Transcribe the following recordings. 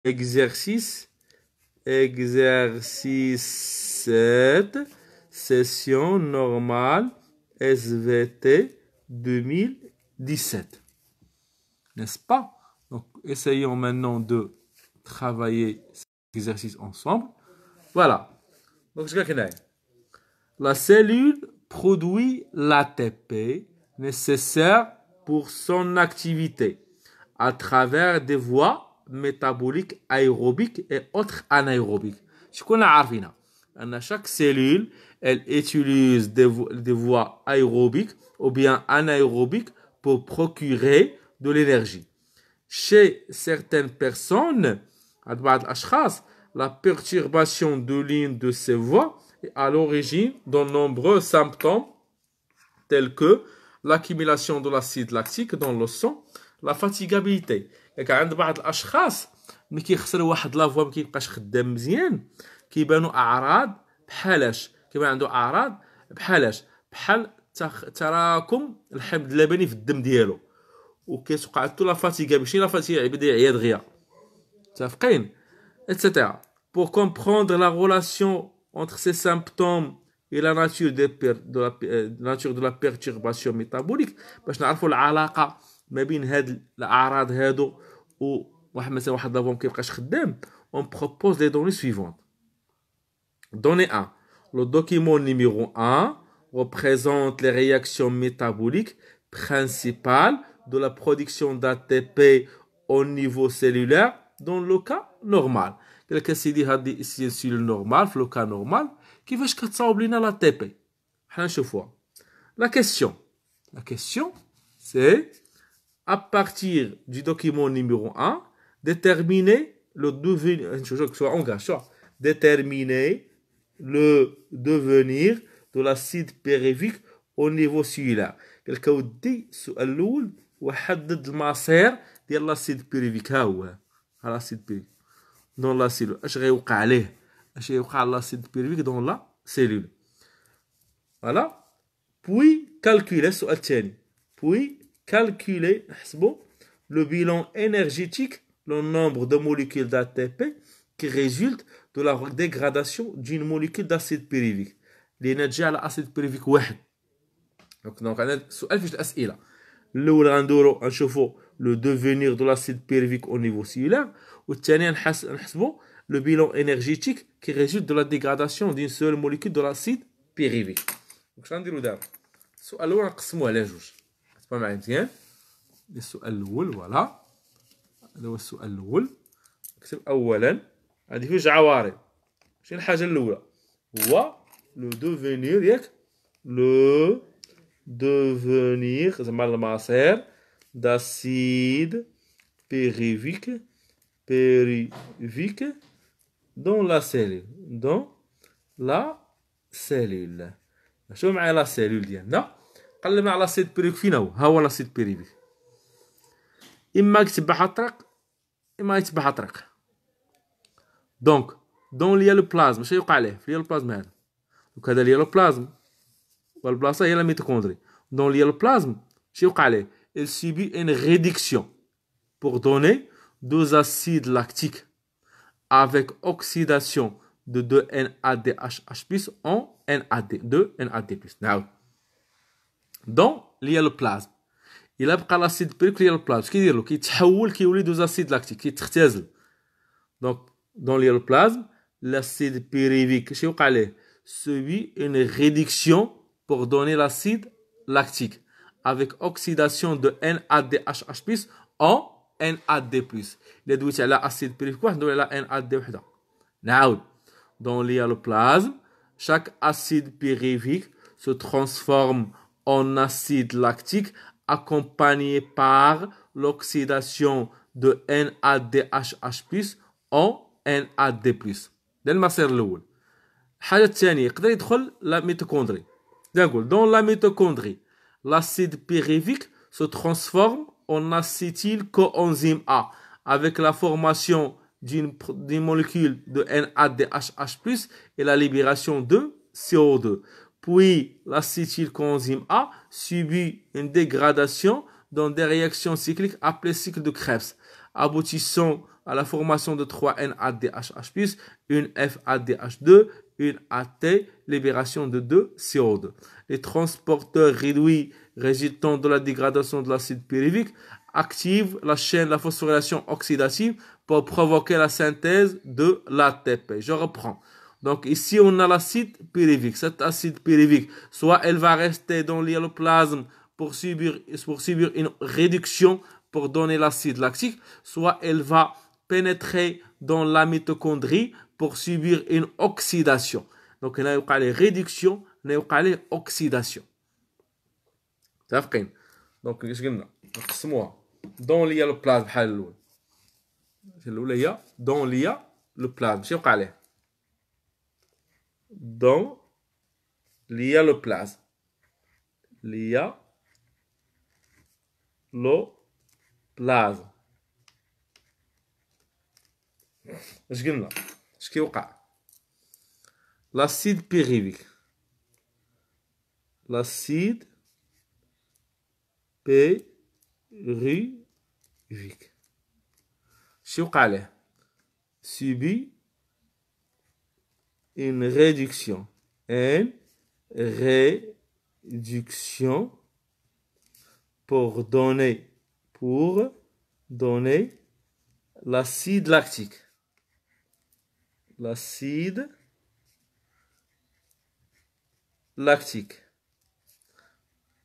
Exercice 7, session normale SVT 2017. N'est-ce pas? Donc, essayons maintenant de travailler cet exercice ensemble. Voilà. Donc, je vais la cellule produit l'ATP nécessaire pour son activité à travers des voies métaboliques aérobiques et autres anaérobiques. Ce qu'on a عارفينها أن chaque cellule elle utilise des voies aérobiques ou bien anaérobiques pour procurer de l'énergie. Chez certaines personnes, la perturbation de l'une de ces voies est à l'origine de nombreux symptômes tels que l'accumulation de l'acide lactique dans le sang, la fatigabilité. يعني عند بعض الاشخاص ملي كيخسروا واحد لافوا ما كيبقاش خدام مزيان كيبانوا اعراض بحالاش كيبان عنده اعراض بحالاش بحال تراكم الحمض اللبني في الدم ديالو وكتوقع حتى لا فاتيغا ماشي لا فاتيغا يبدا يعيا دغيا متفقين etc. Pour comprendre la relation entre ces symptômes et la nature de la perturbation métabolique باش نعرفوا العلاقه ما بين هاد الاعراض هادو وواحد مثلا واحد لافون كيبقاش خدام on propose les données suivantes. Donnée 1. Le document numéro 1 représente les réactions métaboliques principales de la production d'ATP au niveau cellulaire dans le cas normal. قالك سيدي هذه السيلول نورمال في لو كا نورمال كيفاش كتصاوب لينا لا تي بي حنا نشوفوها. La question c'est à partir du document numéro 1 déterminer le devenir de l'acide pyruvique au niveau cellulaire. قالك ودي السؤال الاول وحدد المصير ديال لاسيد بيريفيك. ها هو لاسيد بيريفيك دون لا سيلول اش غيوقع عليه اش يوقع لاسيد بيريفيك دون لا سيلول. فوالا بوي كالكولي السؤال الثاني بوي كالكولي نحسبوا le bilan énergétique le nombre de molécules d'ATP qui résulte de la dégradation d'une molécule d'acide pyruvique اللي ناتجه على اسيد بيريفيك واحد. دونك عندنا السؤال فيه الاسئله الاول غندورو نشوفوا لو devenir de l'acide pyruvique au niveau cellulaire والثاني نحسبوا le bilan énergétique qui résulte de la dégradation d'une seule molécule de l'acide pyruvique. واش غنديروا دابا السؤال الاول نقسموه على جوج اسمع معايا مزيان. السؤال الاول فوالا هذا هو السؤال الاول. نكتب اولا غادي فيه جوج عوارض. شنو الحاجه الاولى هو لو devenir ياك لو devenir زعما المصير d'acide pyruvique dans la cellule شوف معايا لا سيلول ديالنا قلبنا على لاسيد بيريفيك فين ها هو لاسيد بيريفيك اما يتبعها الطريق اما يتبعها الطريق. دونك دون ليا لو بلازم اش يوقع عليه في ليا البلازم هذا دونك هذا ليا لو بلازم والبلاصه هي لا ميتوكوندري. دون ليا لو بلازم اش يوقع عليه il subit une réduction pour donner deux acides lactiques avec oxydation de 2 NADH+ en NAD2 نعاود دون ليا لو بلازم الا بقى لاسيد بيريك ليا لو بلازم كيدير له كيتحول كيولي دوز اسيد لاكتيك كيتختزل. دونك دون ليا لو بلازم l'acide pyruvique اش يوقع عليه subit une réduction pour donner l'acide lactique avec oxydation de NADH+ en NAD+. الا دويت على اسيد بيريفيك واحد ندوي على NAD وحده. نعاود dans le plasme chaque acide pyruvique se transforme en acide lactique accompagné par l'oxydation de NADH+ en NAD+. ده المصير الاول. الحاجه الثانيه يقدر يدخل لا ميتوكوندري. نقول dans la mitochondrie l'acide pyruvique se transforme en acétyl-coenzyme A avec la formation d'une molécule de NADH+ et la libération de CO2. Puis l'acétyl-coenzyme A subit une dégradation dans des réactions cycliques appelées cycle de Krebs, aboutissant à la formation de 3 NADHH+, une FADH2, une AT, libération de 2 CO2. Les transporteurs réduits résultant de la dégradation de l'acide pyruvique activent la chaîne de la phosphorylation oxydative pour provoquer la synthèse de l'ATP. Je reprends. Donc ici, on a l'acide pyruvique. Cet acide pyruvique, soit elle va rester dans l'hyaloplasme pour subir une réduction pour donner l'acide lactique, soit elle va pénétrer dans la mitochondrie pour subir une oxydation. Donc, il y a une réduction, il y a une oxydation. Donc, qu'est-ce qu'on a? نقسموها dans l'hyaloplasme بحال الأول. الأولى هي dans l'hyaloplasme. شنو يوقع عليه؟ dans l'hyaloplasme. l'hyaloplasme. اش قلنا؟ اش كيوقع؟ l'acide pyruvique. L'acide pyruvique. شو يوقع عليه؟ subit une réduction. Une réduction pour donner l'acide lactique. L'acide lactique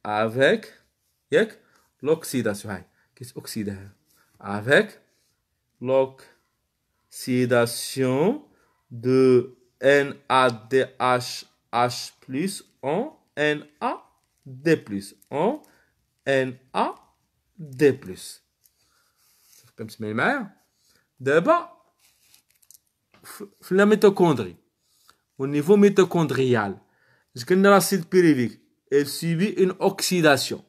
avec l'oxydation. Qu'est-ce que oxydation? Avec l'oxydation de NADHH+ en NAD+. En NAD+. Comme ça, d'abord, la mitochondrie, au niveau mitochondrial, l'acide pyruvique, elle subit une oxydation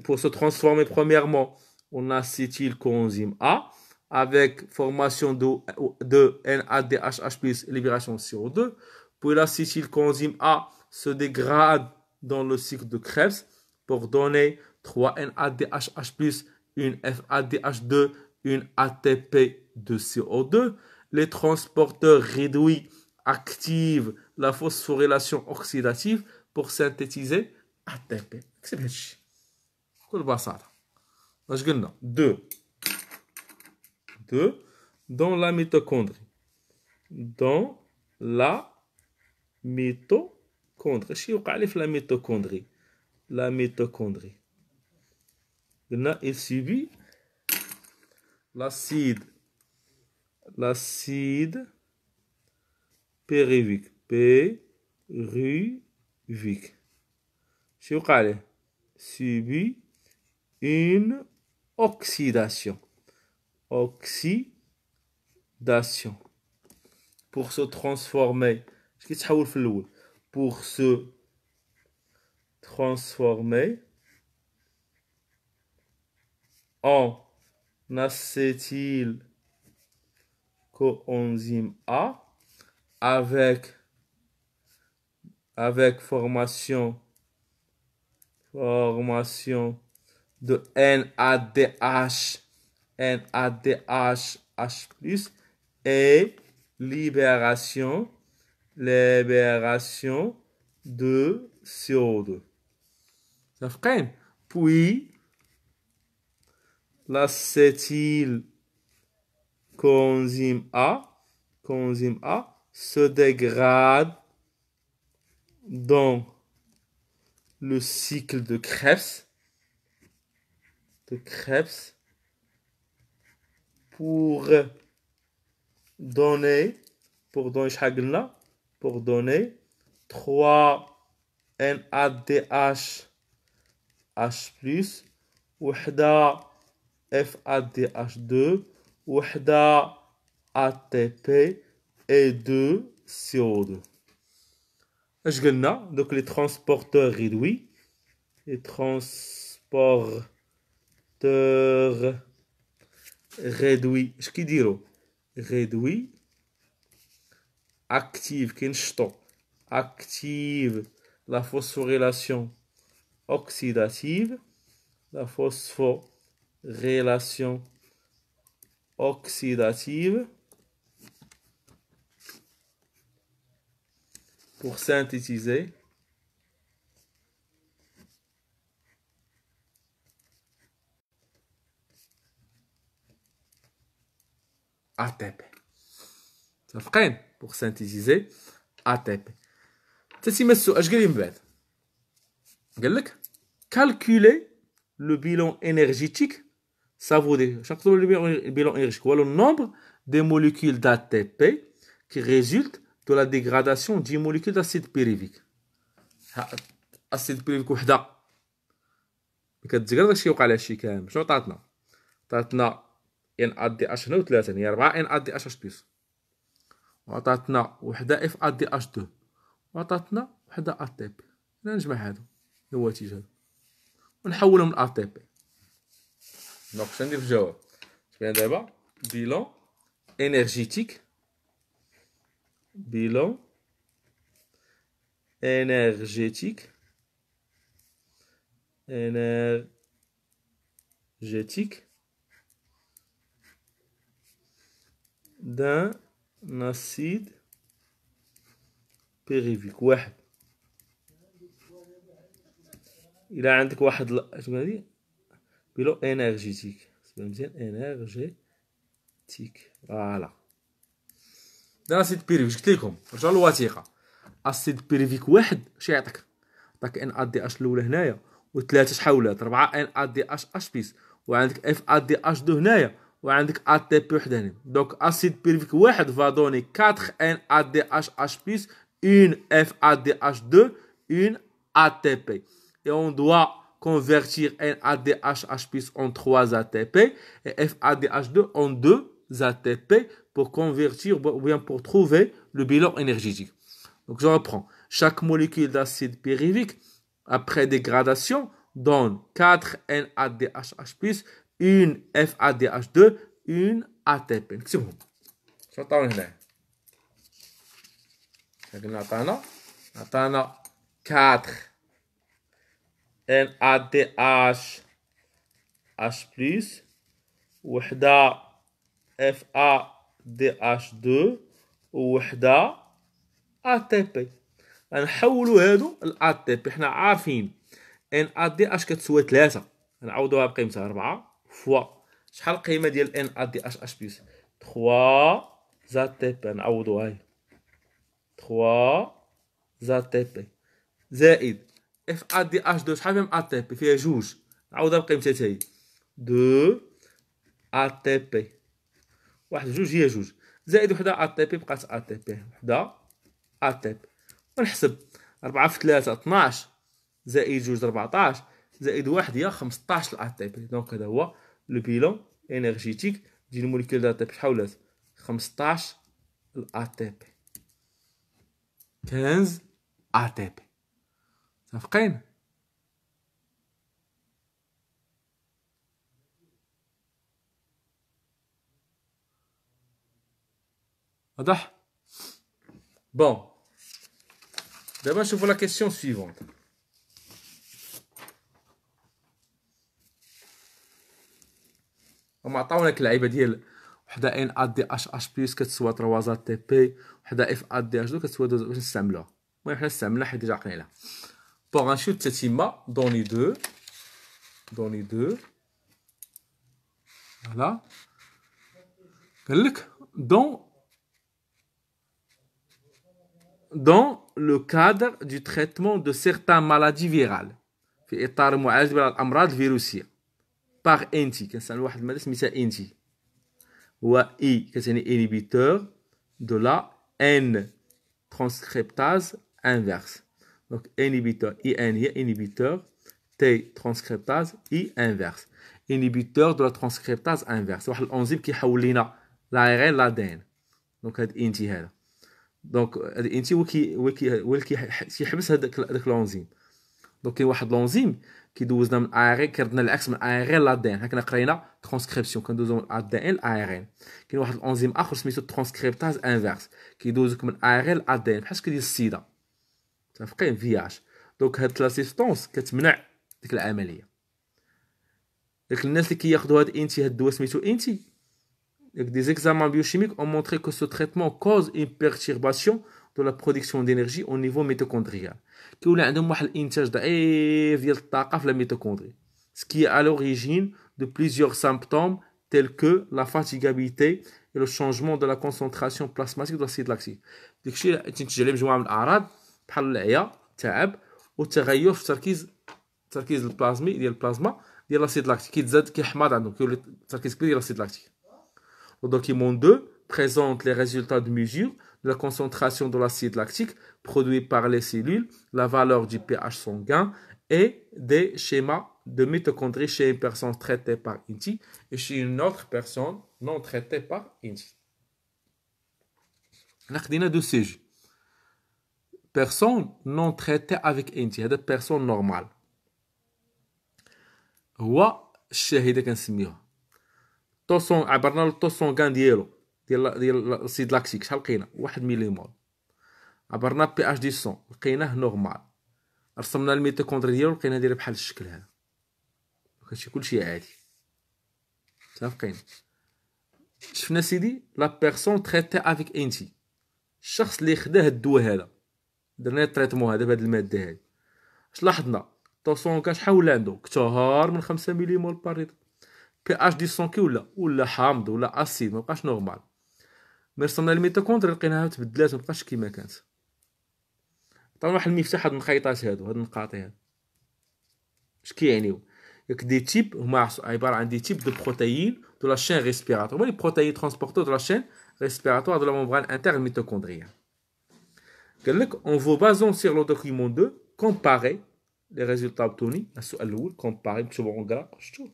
pour se transformer premièrement en acétylcoenzyme A avec formation de NADHH+, libération de CO2. Puis l'acétylcoenzyme A se dégrade dans le cycle de Krebs pour donner 3 NADHH+, une FADH2, une ATP de CO2. Les transporteurs réduits activent la phosphorylation oxydative pour synthétiser ATP. اكتب هادشي بكل بساطة. اش قلنا؟ 2 dans la mitochondrie. Dans la mitochondrie. اش يوقع لي في la mitochondrie? La mitochondrie. قلنا il subit l'acide pyruvique. شو يوقع عليه؟ subit une oxydation. Pour se transformer. Pour se transformer en acétylcoenzyme A avec formation de NADH NADHH+ et libération de CO2. Puis l'acétylcoenzyme A se dégrade dans le cycle de Krebs pour donner 3 NADHH+, وحدة FADH2, وحدة ATP et 2 CO2. اش قلنا؟ donc les transporteurs réduits, اش كيديروا؟ réduit active كينشطوا active la phosphorylation oxydative, la phosphorylation oxydative pour synthétiser ATP. متفقين؟ pour synthétiser ATP. تسمى السؤال اش قال لي من بعد؟ قال لك calculer le bilan énergétique. Ça vaut dire, chaque fois le bilan énergétique, voilà le nombre des molécules d'ATP qui résultent de la dégradation d'une molécule d'acide pyruvique. acide pyruvique وحده ملي كتزكر داكشي يوقع لها شي كامل. شنو عطاتنا؟ عطاتنا ان ا دي اش هنا وثلاثه، هي 4 ان ا دي اش بلس، وعطاتنا وحده اف ا دي اش 2، وعطاتنا وحده ا تي بي. انا نجمع هادو النواتج هادو ونحولهم ل ا تي بي. دونك شنو ندير في الجواب؟ كاين دابا bilan énergétique d'un acide pyruvique واحد. إلا عندك واحد شنو هادي؟ bilan énergétique. مزيان énergétique. فوالا. دا اسيد بيريفيك قلت لكم رجعوا للوثيقه. اسيد بيريفيك واحد اش يعطيك؟ عطاك ان ا دي اش الاولى هنايا وثلاثه شحال ولات 4 ان ا دي اش اش بيس، وعندك اف ا دي اش 2 هنايا، وعندك ا تي بي وحده هنا. دونك اسيد بيريفيك واحد فا دوني 4 ان ا دي اش اش بيس، 1 اف ا دي اش 2، 1 ا تي بي. et on doit convertir NADH plus en 3 ATP et FADH2 en 2 ATP pour convertir ou bien pour trouver le bilan énergétique. Donc je reprends. Chaque molécule d'acide pyruvique après dégradation donne 4 NADH plus, 1 FADH2, 1 ATP. نكتبهم. شنو عطاونا هنا؟ قلنا عطانا 4 NADH plus وحدة FADH2 ووحدة ATP. غنحولو هادو ل ATP. حنا عارفين NADH كتسوى 3، غنعوضوها بقيمتها 4 فوا شحال القيمة ديال NADH plus 3 ATP. نعوضوها هي 3 ATP زائد اف ا دي اش 2 شحال فيهم ا تي بي؟ فيها جوج، نعوضها بقيمتها حتى هي 2 ا تي بي. واحد جوج هي جوج زائد وحده ا تي بي بقات ا تي بي، وحده ا تي بي. ونحسب 4 في 3 12 زائد جوج 14 زائد واحد هي 15 ا تي بي. دونك هذا هو لو بيلون انرجيتيك ديال الموليكول ديال ا تي بي. شحال ولات؟ 15 ا تي بي، 15 ا تي بي. متفقين؟ واضح؟ بون دابا نشوفو لا كيسيون سويفونت. هما عطاوناك اللعيبه ديال وحده ان ا دي اش اش بلس كتسوى 3 تي بي، وحده اف ا دي اش 2 كتسوى 2. باش نستعملوها؟ المهم حنا استعملنا حيت ديجا عقلنا عليها. بون غنمشيو للتتمه. دوني 2 فوالا. قال لك dans le cadre du traitement de certaines maladies virales في إطار معالجة الأمراض الفيروسية par انتي. كنستعمل واحد المادة سميتها انتي، هو اي كتعني inhibiteur de la N transcriptase inverse. donc inhibiteur IN هي inhibiteur T transcriptase I inverse. inhibiteur de la transcriptase inverse واحد الانزيم كيحول لينا l'ARN l'ADN. دونك هاد انتي هذا، دونك هاد انتي هو اللي كيحبس هذاك الانزيم. دونك كاين واحد الانزيم كيدوزنا من ار ان، كيردنا العكس من ار ان لادين. حنا قرينا ترانسكريبسيون كندوزو من ادي ان لار ان. كاين واحد الانزيم اخر سميتو ترانسكريبتاز انفيرس كيدوزك من ار ان لادين بحال ديال السيده. متفقين؟ فياج. دونك هاد لا سيستونس كتمنع ديك العمليه. داك الناس اللي كياخذوا هاد انتي، هاد الدواء سميتو انتي، des examens biochimiques ont montré que ce traitement cause une perturbation de la production d'énergie au niveau mitochondrial. كيولي عندهم واحد الانتاج ضعيف ديال الطاقه في لا ميتوكوندري. Ce qui est à l'origine de plusieurs symptômes tels que la fatigabilité et le changement de la concentration plasmatique de l'acide lactique. داكشي تنتج عليه مجموعه من الاعراض بحال العيا، التعب والتغير في التركيز البلازمي ديال البلازما ديال l'acide lactique كيتزاد كيحماض عندهم كيولي تركيز كبير ديال l'acide lactique. Le document 2 présente les résultats de mesure de la concentration de l'acide lactique produit par les cellules, la valeur du pH sanguin et des schémas de mitochondrie chez une personne traitée par INTI et chez une autre personne non traitée par INTI. On a deux sujets. Personne non traitée avec INTI, هذا personne normale. هو الشاهدة كنسميوها. طوسون عبرنا له الطوسونغان ديالو ديال السيد لاكتيك شحال لقينا 1 مليمول. عبرنا بي اش دي سون لقيناه نورمال. رسمنا الميتوكوندري ديالو لقينا دايره بحال الشكل هذا. هادشي كلشي عادي متفقين. شفنا سيدي لا بيرسون تريتي افيك انتي الشخص اللي خدا هاد الدواء هذا درنا التريتمون هذا بهاد الماده هادي. اش لاحظنا الطوسونغان شحال ولا عنده كثار من 5 مليمول بار لتر. بي اش دي سون كي ولا حامض ولا اسيد ما بقاش نورمال. ملي رسمنا الميتوكوندري لقيناها تبدلات ما بقاش كيما كانت. عطاونا واحد المفتاح هاد النقيطات هادو هاد النقاط هادو اش كيعنيو؟ ياك دي تيب هما عباره عن دي تيب دو بروتيين دو لا شين ريسبيراتوار. هما لي بروتيين ترانسبورتور دو لا شين ريسبيراتوار دو لا ممبران انترن ميتوكوندريان. قال لك اون فو بازون سير لو دوكيمون 2 كومباري لي ريزولتا obtenus. السؤال الاول كومباري مكتوب اونغلا شفتو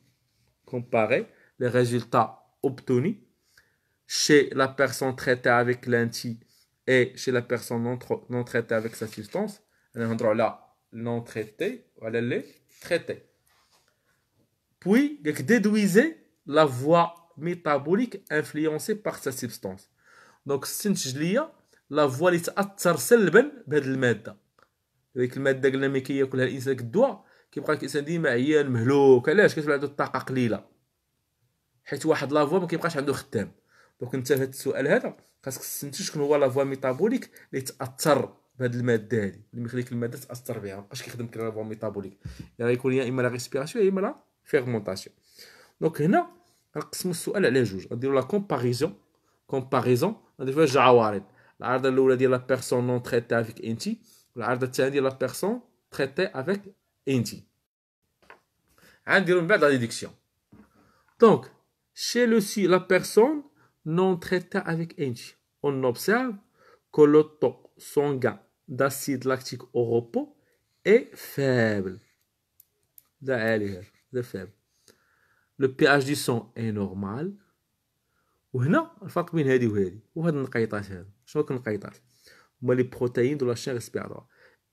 comparer les résultats obtenus chez la personne traitée avec l'anti et chez la personne non traitée avec sa substance. On a là non traité, voilà les traités. Puis, déduisez la voie métabolique influencée par sa substance. Donc, استنتج ليا la voie اللي تأثر سلبا بهذه المادة. هذيك المادة قلنا ملي كياكلها الإنسان الدواء كيبقى الانسان ديما عيان مهلوك. علاش؟ كتولي عنده الطاقه قليله حيت واحد لافوا ما كيبقاش عنده خدام. دونك انت في هذا السؤال هذا خاصك تستنتج شكون هو لافوا ميتابوليك اللي تاثر بهذه الماده هذه اللي مخليك الماده تاثر بها ما بقاش كيخدم كلافوا ميتابوليك. يعني غيكون يا اما لا ريسبيراسيون يا اما لا فيرمونطاسيون. دونك هنا غنقسموا السؤال على جوج. غنديروا لا كومباريزون غنديروا فيها جوج عوارض. العارضه الاولى ديال لا بيرسون نون تريتي افيك انتي والعارضه الثانيه ديال لا بيرسون تريتي افيك انتي. غنديروا من بعد لا ديديكسيون. دونك chez la personne non traitée avec NG, on observe que le taux sanguin d'acide lactique au repos est faible. Faible. Le pH du sang est normal. وهنا الفرق بين هذه وهذه وهاد النقيطات هادو. شنو هاد النقيطات؟ هما لي بروتيين دو لا شين ريسبيراتوار.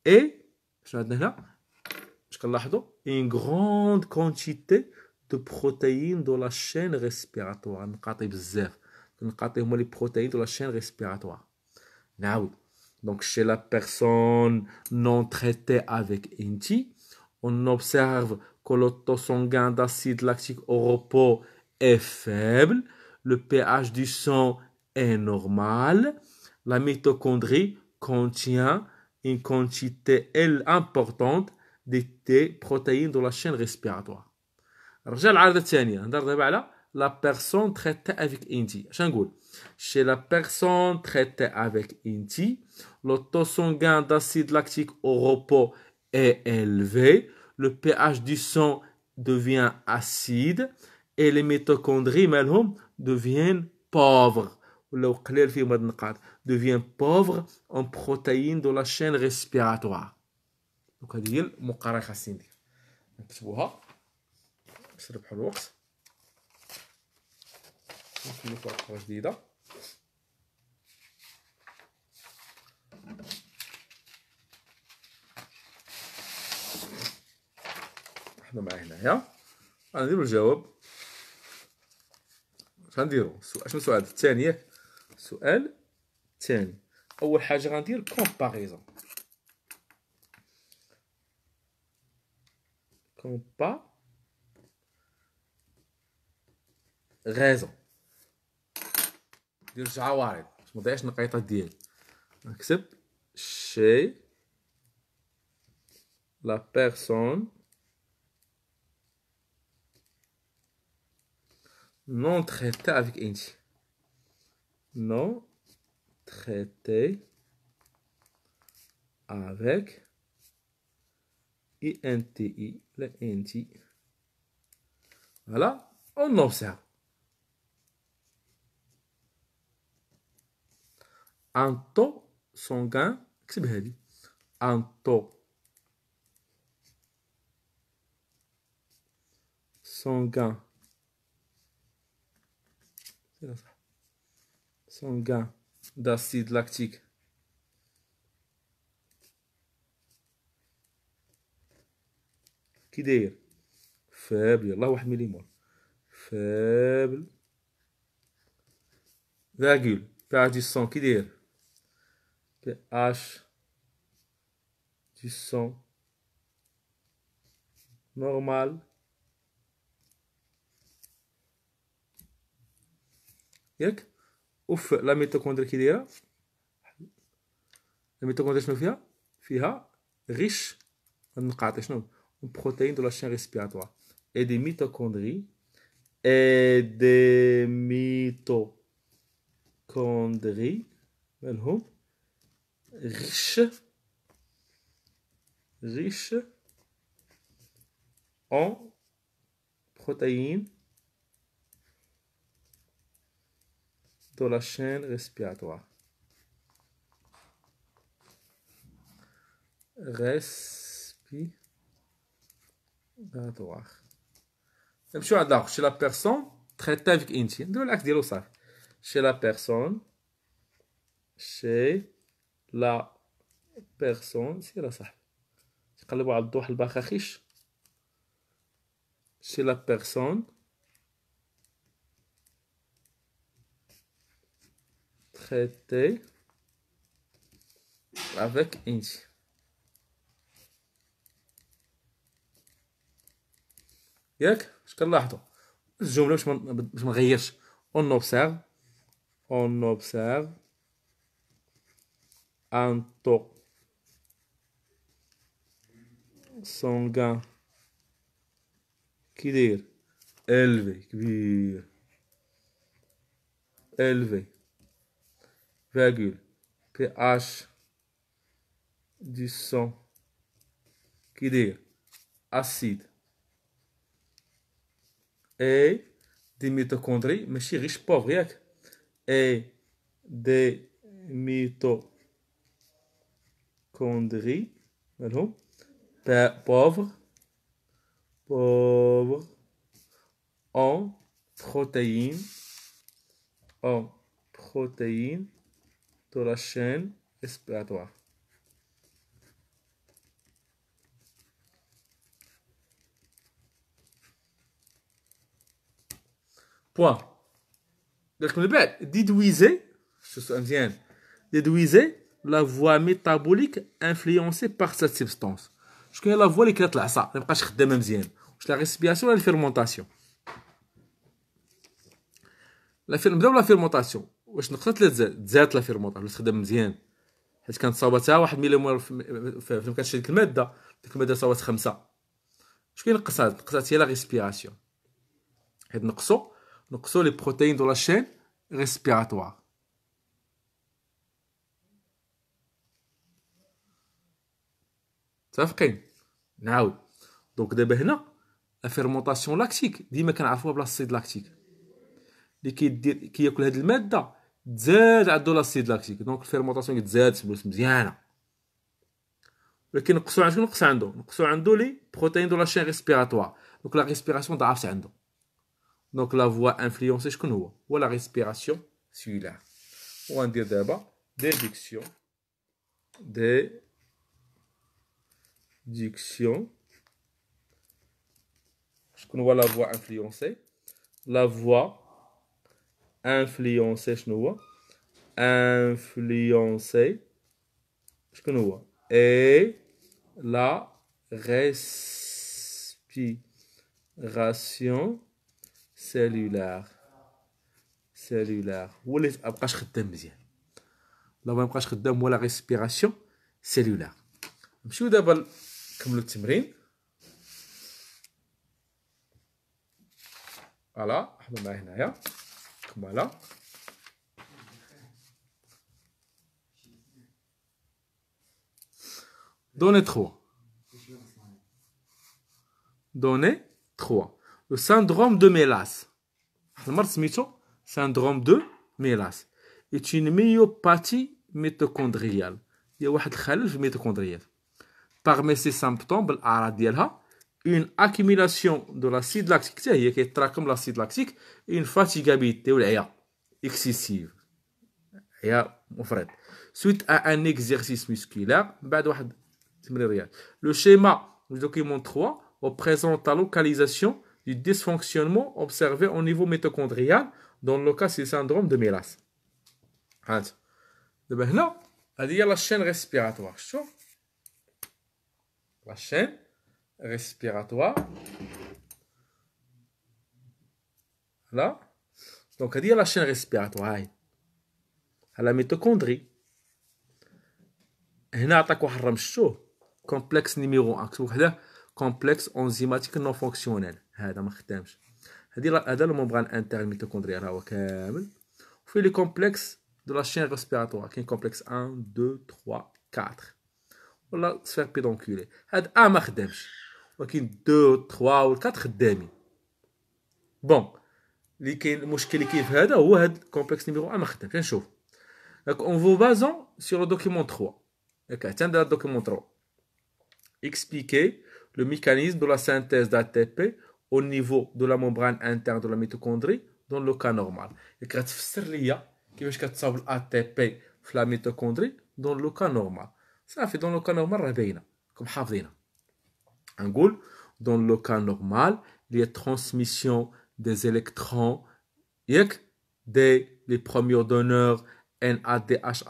اي شنو عندنا هنا؟ اش كنلاحظوا؟ une grande quantité de protéines de la chaîne respiratoire. نقاطي بزاف. نقاطي هما les protéines de la chaîne respiratoire. نعاود. Donc chez la personne non traitée avec INTI, on observe que le taux sanguin d'acide lactique au repos est faible, le pH du sang est normal, la mitochondrie contient une quantité importante des protéines de la chaîne respiratoire. رجع العارضه الثانيه نهضر دابا على لا بيرسون تريتي افيك انتي. اش نقول؟ chez la personne traitée avec INTI, le taux sanguin d'acide lactique au repos est élevé, le pH du sang devient acide et les mitochondries مالهم deviennent pauvres ولاو قليل فيهم هاد النقاط deviennent pauvres en protéines de la chaîne respiratoire. دونك هذه هي المقارنه خاصني ندير نكتبوها باش نربحوا الوقت. نكملوا في ورقه جديده. حنا معاه هنايا غنديروا الجواب. اش غنديروا؟ شنو السؤال الثاني ياك؟ السؤال الثاني اول حاجه غندير كومباريزون. raison. ندير جوج عوارض باش ما نضيعش النقيطات ديالي. نكتب chez la personne non traitée avec inti. Non traité avec INTI, le INTI. Voilà, on observe. Un taux sanguin, اكتب هذه. Un taux sanguin. Sanguin d'acide lactique كي داير فابل يلاه 1 مليمول فابل فاغول pH du sang كي داير pH du sang normal ياك. وفي لا ميتوكوندري كي دايره لا ميتوكوندري شنو فيها؟ فيها ريش نقاط شنو بروتين دو لا chaîne respiratoire et des mitochondries مالهم riche en protéines de la chaîne respiratoire. نمشيو عند الاخر. chez la personne traitée avec inti نديرو العكس ديالو صافي. chez la personne سير صاحبي تقلبوا على الضوح البخاخيش. chez la personne traitée avec inti. ياك اش كنلاحظوا الجمله باش ما نغيرش. on observe un taux sanguin كي داير élevé كبير élevé virgule pH du sang كي داير acide et des mitochondries ماشي غير pauvre ياك et des mitochondries مالهم pauvre en protéines de la chaîne respiratoire. Point. Donc, من بعد déduisez, déduisez la voie métabolique influencée par cette substance. شكون هي لا فوا اللي كانت العصا ما بقاش خدامه مزيان؟ واش لا ريسبيراسيون ولا الفيرمونطاسيون؟ نبداو لا فيرمونطاسيون. واش نقصت لا تزاد لا فيرمونطاسيون باش تخدم مزيان حيت كانت صاوبتها 1 مليمول فين كتشري ديك الماده. ديك الماده صاوبت 5. شكون نقصها؟ نقصات هي لا ريسبيراسيون حيت نقصوا لي بروتين دو لا شين ريسبيراتوار. متفقين؟ نعاود. دونك دابا هنا لا فيرمونطاسيون لاكتيك ديما كنعرفوها بلا سيد لاكتيك اللي كياكل هاد الماده تزاد عندو لا سيد لاكتيك. دونك الفيرمونطاسيون كتزاد فلوس مزيانه. ولكن نقصوا عند شنو نقص عنده؟ نقصوا عنده لي بروتين دو لا شين ريسبيراتوار. دونك لا ريسبيراسيون ضعفت عنده. دونك لا فوا انفلونسي شكون هو لا ريسبيراسيون سيلولار. وغندير دابا ديديكسيون شكون هو لا فوا انفلونسي؟ لا فوا انفلونسي شنو هو؟ انفلونسي شكون هو؟ اي لا respiration cellulaire cellulaire هو اللي مابقاش خدام مزيان لا ما بقاش خدام هو لا ريسبيراسيون سيلولار نمشيو دابا نكملو التمرين فوالا حضروا معايا هنايا فوالا donnée 3 donnée 3 le syndrome de Mélas المرض سميتو syndrome de Mélas est une myopathie mitochondriale هي واحد الخلل في الميتوكوندريات parmi ses symptômes بالأعراض ديالها une accumulation de l'acide lactique حتى هي كيتراكم l'acide lactique une fatigabilité والعيا excessive عيا مفرط suite à un exercice musculaire بعد واحد التمرين رياضي le schéma du document 3 représente la localisation du dysfonctionnement observé au niveau mitochondrial dans le cas du syndrome de Mélas. دابا هنا هذه هي لا chaîne respiratoire شفتوا la chaîne respiratoire là donc هذه هي la chaîne respiratoire هاي la mitochondrie هنا عطاك واحد الرمز شفتوه complexe numéro 1 كتبوا وحده complexe enzymatique non fonctionnel هذا ما خدامش هذا الممبران انترن ميتوكوندريال هو كامل وفي لي كومبلكس دو لا شين ريسبيراتوار كاين كومبلكس 1 2 3 4 ولا سفير بيدونكولي هاد ما خدامش ولكن 2 3 و 4 خدامين بون اللي كاين المشكل اللي كاين في هذا هو هاد كومبلكس نيميرو 1 ما خدامش نشوف دونك اون فو بازون سور لو دوكيمون 3 ياك اعتمد على الدوكيمون 3 expliquer le mécanisme de la synthèse d'ATP au niveau de la membrane interne de la mitochondrie dans le cas normal. Et كتفسر ليا كيفاش كتصاوب الATP في la mitochondrie dans le cas normal. صافي dans le cas normal راه باينه كم حافظينها. نقول dans le cas normal il y a transmission des électrons ياك des les premiers donneurs NADH+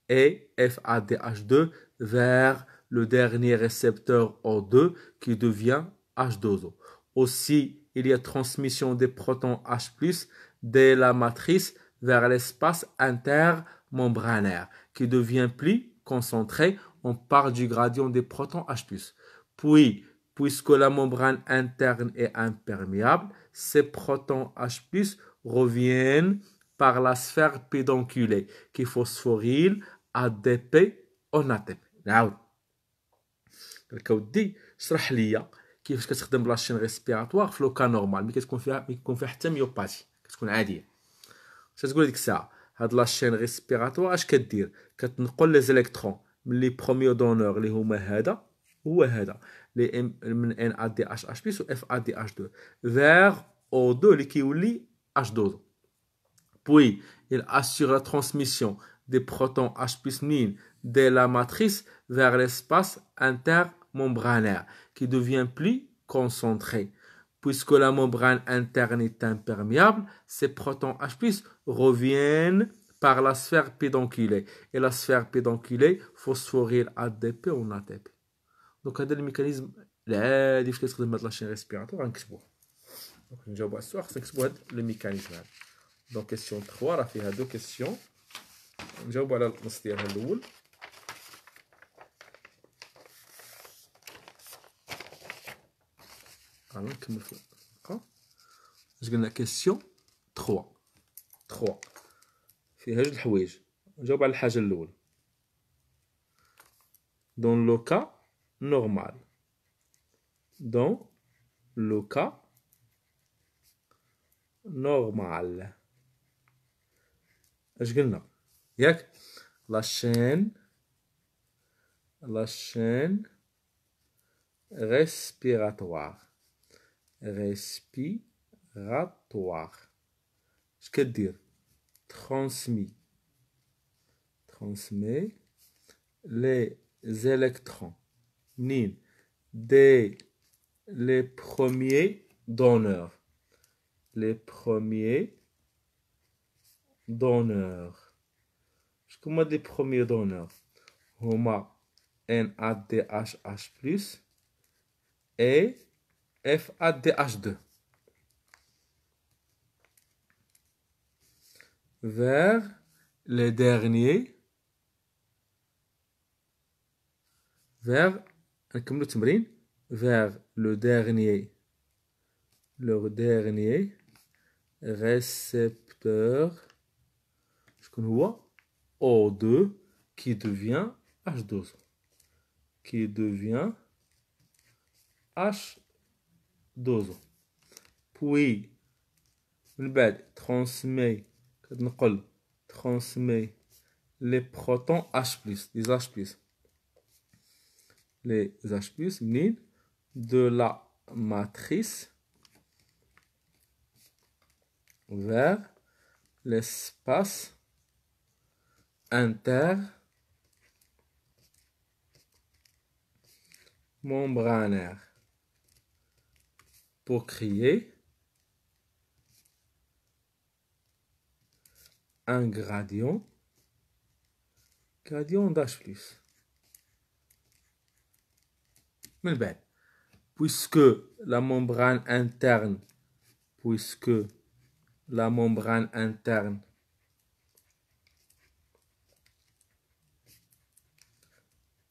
et FADH2 vers le dernier récepteur O2 qui devient H2O. Aussi, il y a transmission des protons H+, de la matrice vers l'espace intermembranaire qui devient plus concentré. On parle du gradient des protons H+. Puis, puisque la membrane interne est imperméable, ces protons H+, reviennent par la sphère pédonculée qui phosphoryle ADP en ATP. نعاود الكودي شرح ليا كيفاش كتخدم لاشين ريسبيراتوار في لو كا نورمال ملي كتكون فيها حتى ميوباتي كتكون عاديه اش تقول ديك الساعه هاد لاشين ريسبيراتوار اش كدير كتنقل لي زيليكترون من لي بروميير دونور اللي هما هذا هو هذا لي من ان ا دي اش اش بلس و اف ا دي اش 2 فيغ او 2 اللي كيولي اش 2 puis il assure la transmission des protons H+ de la matrice vers l'espace intermembranaire qui devient plus concentré. Puisque la membrane interne est imperméable, ces protons H+ reviennent par la sphère pédonculée. Et la sphère pédonculée phosphoryle ADP ou ATP. Donc, هذا الميكانيزم العادي فاش كتخدم هاد لاشين ريسبيراتوار غنكتبوه. دونك نجاوبوا على السؤال خصنا نكتبوا هاد الميكانيزم هذا. دونك كيسيون 3 راه فيها دو كيسيون نجاوبوا على النص ديالها الاول نكمل في الحلقه اش قلنا كيسيون 3 فيها جوج الحوايج نجاوب على الحاجه الاولى دون لو كا نورمال دون لو كا نورمال اش قلنا ياك la chaîne respiratoire اش كدير transmet les électrons منين dès les premiers donneurs شكون هما لي بروميير دونور هما NADH+ et FADH2 vers les derniers vers نكملو التمرين vers le dernier récepteur شكون هو O2 qui devient H2 H2 puis من بعد transmet les protons H+, les H+, les H+, منين de la matrice vers l'espace intermembranaire pour créer un gradient d'H+. من بعد puisque la membrane interne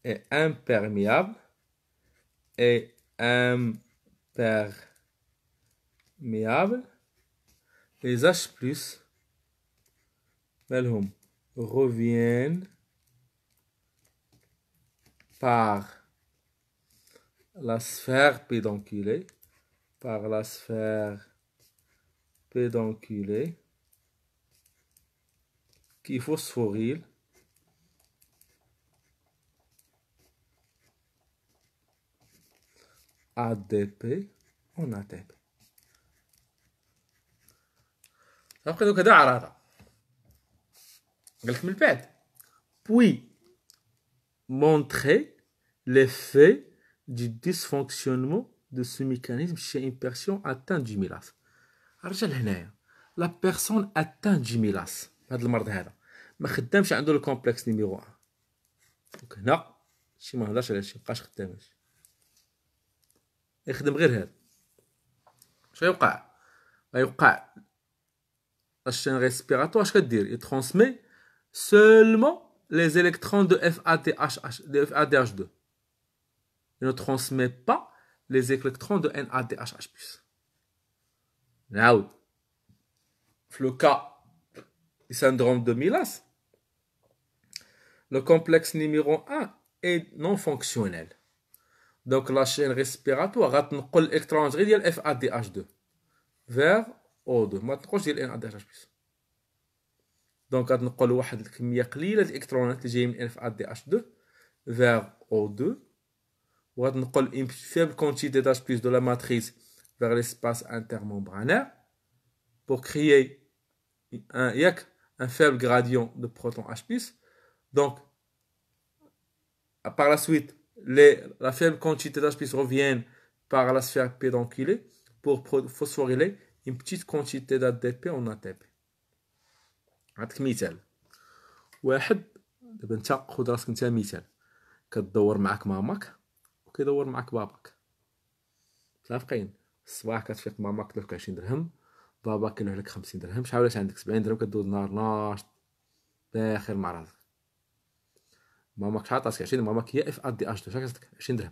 est imperméable les H+, مالهم reviennent par la sphère pédonculée qui phosphoryle ADP en ATP. après دوك هذا عراضه قالك من بعد puis montrer l'effet du dysfonctionnement de ce mécanisme chez une personne atteinte du ميلاس. رجع لهنايا لا بيرسون اتان دي ميلاس هذا المرض هذا ما خدامش عنده الكومبلكس نيميرو 1 دونك هنا شي ما هضرش على شي مابقاش خدام هادشي يخدم غير هذا اش غيوقع la chaîne respiratoire اش كدير يترانسمي seulement les électrons de FADH2 il ne transmet pas les électrons de NADH+. نعاود في لو كا du syndrome de Milas le complexe numéro 1 est non fonctionnel donc la chaîne respiratoire غتنقل الالكترونات غير ديال FADH2 vers O2 ما تنقلش ديال NADH+. دونك غتنقل واحد الكميه قليله ديال الالكترونات اللي جايين من FADH2 vers O2 وغتنقل une faible quantité d'H+ de la matrice vers l'espace intermembranaire pour créer un faible gradient de protons H+. Donc, par la suite, la faible quantité d'H+ reviennent par la sphère pédonculée pour phosphoryler une petite quantité d'ADP en ATP. نعطيك مثال واحد دابا انت خذ راسك انت مثال كتدور معاك ماماك وكيدور معاك باباك متفقين الصباح كتفيق ماماك دلك 20 درهم باباك كيلوح لك 50 درهم شحال ولات عندك 70 درهم كدوز نهار ناشط باخر مع راسك ماماك شحال عطاتك 20 ماماك هي FADH2 شحال كتعطيك 20 درهم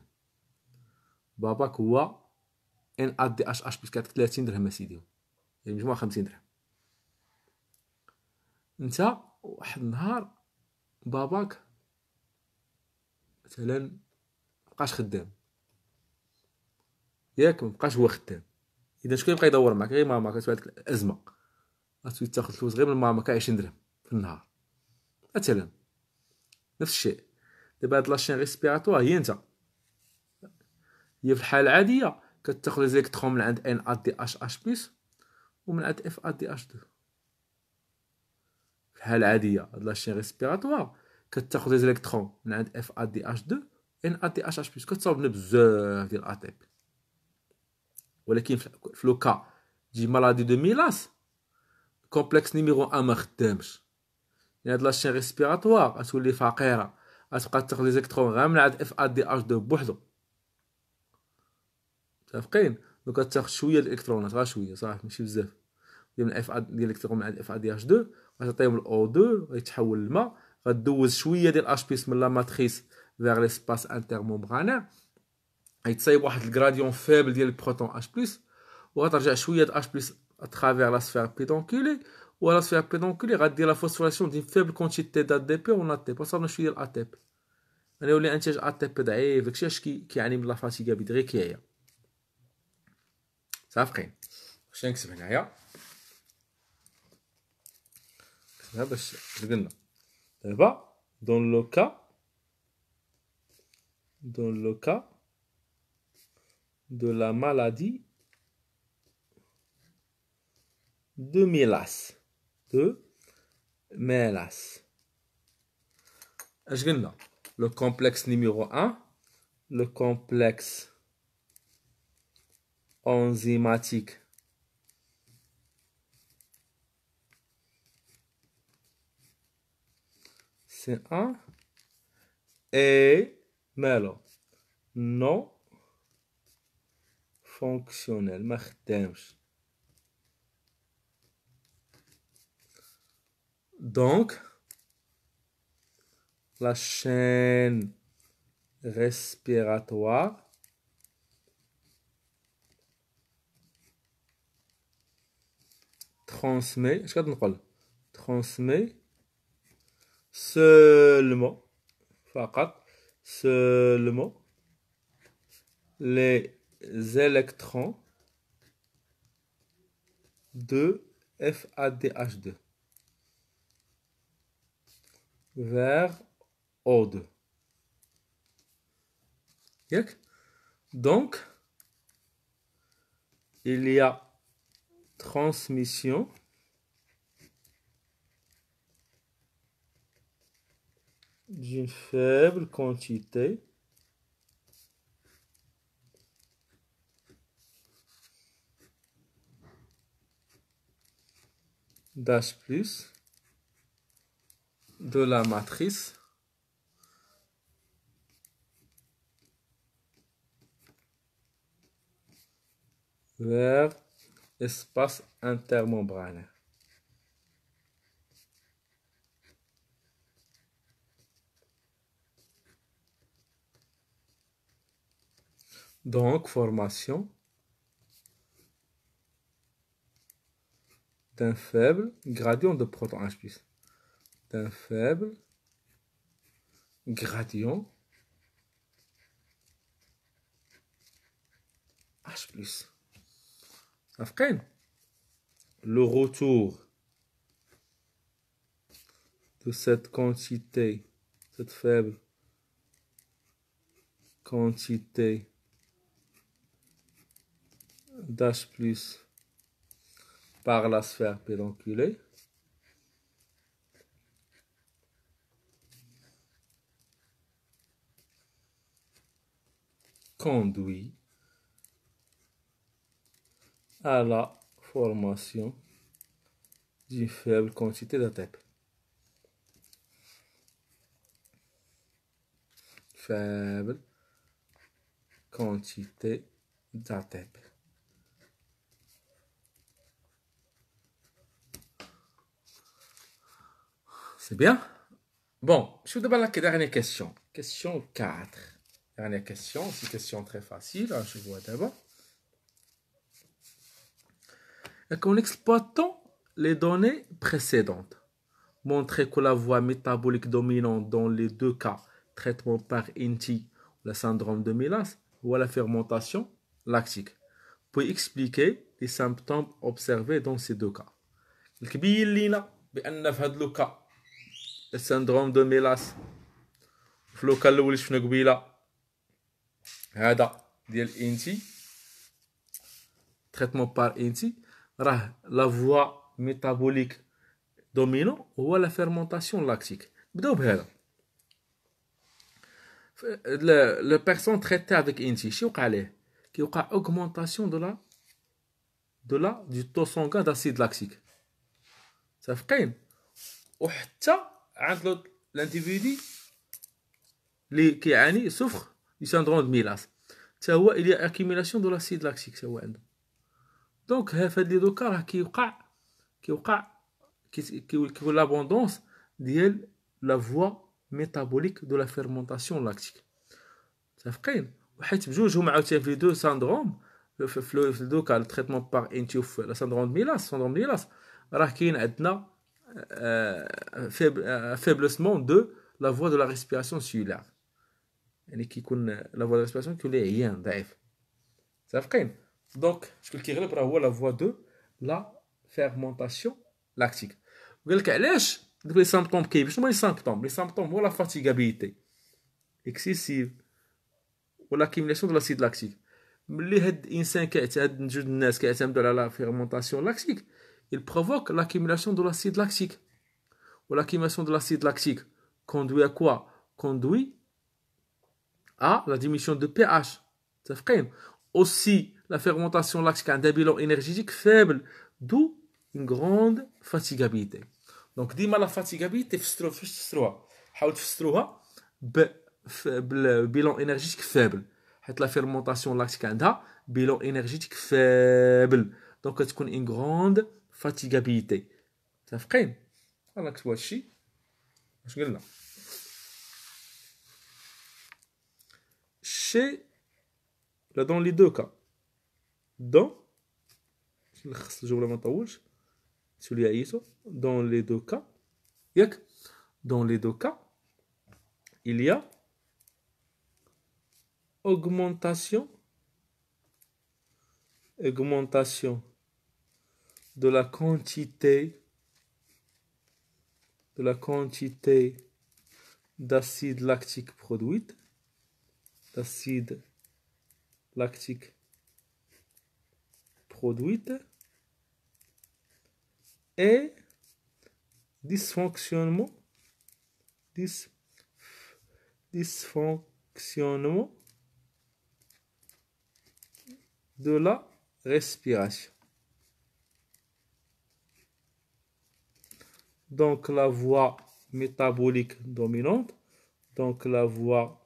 باباك هو NADH+ كتعطيك 30 درهم اسيدي يعني مجموع 50 درهم انت واحد النهار باباك مثلا مبقاش خدام ياك مبقاش هو خدام اذا شكون يبقى يدور معك غير ماما كتبان لك الازمه غتولي تاخذ فلوس غير من ماما 20 درهم في النهار مثلا نفس الشيء دابا هاد لاشين ريسبيراتوار هي انت هي في الحاله العاديه كتاخذ لي زيكترون من عند NADH+ ومن عند FADH2 في الحاله العاديه هاد لاشين ريسبيراتوار كتاخذ لي زيكترون من عند FADH2 NADH+ كتصاوب لنا بزاف ديال ATP ولكن في لو كا دي مالادي دو ميلاس كومبلكس نيميرو 1 ما خدامش يعني هاد لاشين ريسبيراتوار غتولي فقيره غتبقى تاخذ لي زيكترون غير من عند FADH2 بوحدو متفقين دونك كتاخذ شويه الالكترونات غير شويه صافي ماشي بزاف ديال اف ديال الالكترون مع الاف دي اش 2 غتعطيهم الاو 2 غيتحول للماء غدوز شويه ديال اش بلس من لا ماتريس فيغ ليسباس انترمومبرانير غيتصايب واحد الغراديون فيبل ديال البروتون اش بلس وغترجع شويه د اش بلس اترافير لا سفير بيدونكولي ولا سفير بيدونكولي غدير لا فوسفوريلاسيون ديال فيبل كونتيتي دات دي بي اون اتي وصلنا شويه ديال اتي بي انا ولي انتاج اتي بي ضعيف داكشي اش كيعني من لا فاتيغا بدغي كيايا صافقين واش نكتب هنايا هذا باش قلنا دابا dans le cas de la maladie de Mélas اش قلنا le complexe numéro 1 le complexe enzymatique C1 et مالو non fonctionnel ما خدامش donc la chaîne respiratoire transmet اش كتنقل transmet seulement فقط seulement les électrons de FADH2 vers O2. Donc, il y a transmission d'une faible quantité d'H+, de la matrice vers espace intermembranaire. Donc, formation d'un faible gradient de proton H+. D'un faible gradient H+. Après, le retour de cette quantité, cette faible quantité d'H+ par la sphère pédonculée conduit à la formation d'une faible quantité d'ATP. Faible quantité d'ATP. C'est bien? Bon, je vous demande la dernière question. Question 4. Dernière question, c'est une question très facile. Je vois d'abord. En exploitant les données précédentes, montrer que la voie métabolique dominante dans les deux cas, traitement par INTI, le syndrome de Mélas, ou la fermentation lactique, peut expliquer les symptômes observés dans ces deux cas. الكبير لينا بأن في هذا لو كا السندروم دو ميلاس في لو كا الأول شفنا قبيله هذا ديال انتي تريتمون بار انتي راه لا فوا ميتابوليك دومينون هو لا فيرمونطاسيون لاكتيك. نبداو بهذا لو بيرسون تريتي افيك انتي شي وقع ليه كيوقع اوغمونطاسيون دو تو سونغان داسيد لاكتيك صافقين وحتى عند لانتيفيدي اللي كيعاني سوفر دي ساندروم دو ميلاس حتى هو il y a accumulation de l'acide lactique تا هو عنده دونك في هاد لي دوكا راه كيوقع كيكون l'abondance ديال la voie métabolique de la fermentation lactique. متفقين؟ وحيت بجوجهم عاوتاني في لي دو ساندروم في دوكا التريتمون باغ انتيو في لا ساندروم ميلاس راه كاين عندنا فيبلسمون دو لا فوا دو لا ريسبيراسيون سيلولار، يعني كيكون لا فوا دو ريسبيراسيون كيكون ليه عيان ضعيف. متفقين؟ دونك شكون كيغلب راه هو لا فوا دو لا فيرمونطاسيون لاكتيك. وقال لك علاش دوك لي سامبتوم كاين؟ شنو هما لي سامبتوم هو لا فاتيغابيليتي اكسيسيف ولا كيميلاسيون دو لاسيد لاكتيك. ملي هاد الانسان كيعتاد جوج الناس كيعتمدوا على لا فيرمونطاسيون لاكتيك il provoque l'accumulation de l'acide lactique. Ou l'accumulation de l'acide lactique conduit à quoi? Conduit à la diminution de pH. Aussi, la fermentation lactique a un bilan énergétique faible, d'où une grande fatigabilité. Donc, dis-moi la fatigabilité, bilan énergétique faible. La fermentation lactique a un bilan énergétique faible. Donc, tu as une grande fatigabilité. متفقين؟ انا كتبوا هادشي اش قلنا chez là dans les deux cas dans نلخص الجمله ما نطولش سولي عيسو dans les deux cas ياك dans les deux cas il y a augmentation de la quantité d'acide lactique produite, et dysfonctionnement de la respiration. Donc la voie métabolique dominante, donc la voie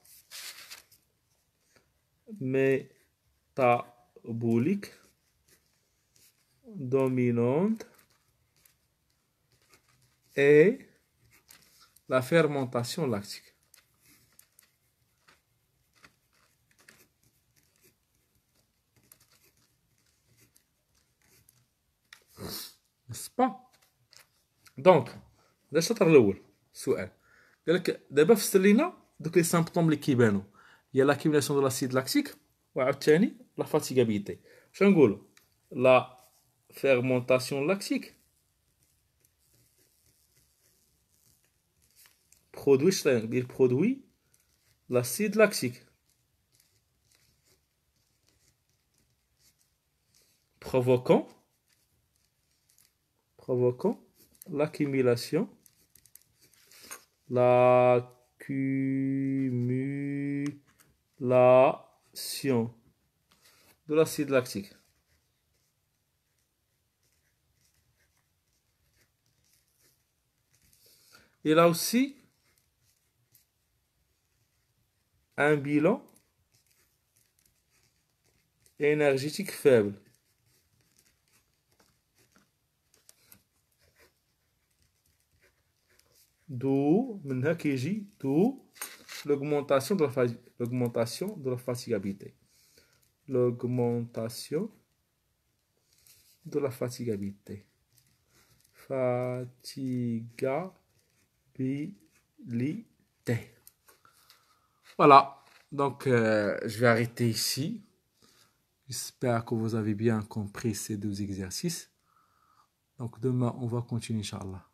métabolique dominante et la fermentation lactique. N'est-ce pas? دونك هذا الشطر الاول السؤال قال لك دابا فسر لينا دوك لي سامبطوم اللي كيبانوا هي لاكيميلاسيون دو لاسيد لاكتيك وعاوتاني لا فاتيغابيليتي. شنو نقولوا؟ لا فيرمونطاسيون لاكتيك برودوي شنو دير برودوي لاسيد لاكتيك provoquant l'accumulation de l'acide lactique. Il a aussi un bilan énergétique faible. D'où l'augmentation de la fatigabilité. L'augmentation de la fatigabilité. Voilà, donc je vais arrêter ici. J'espère que vous avez bien compris ces deux exercices. Donc demain, on va continuer, Inch'Allah.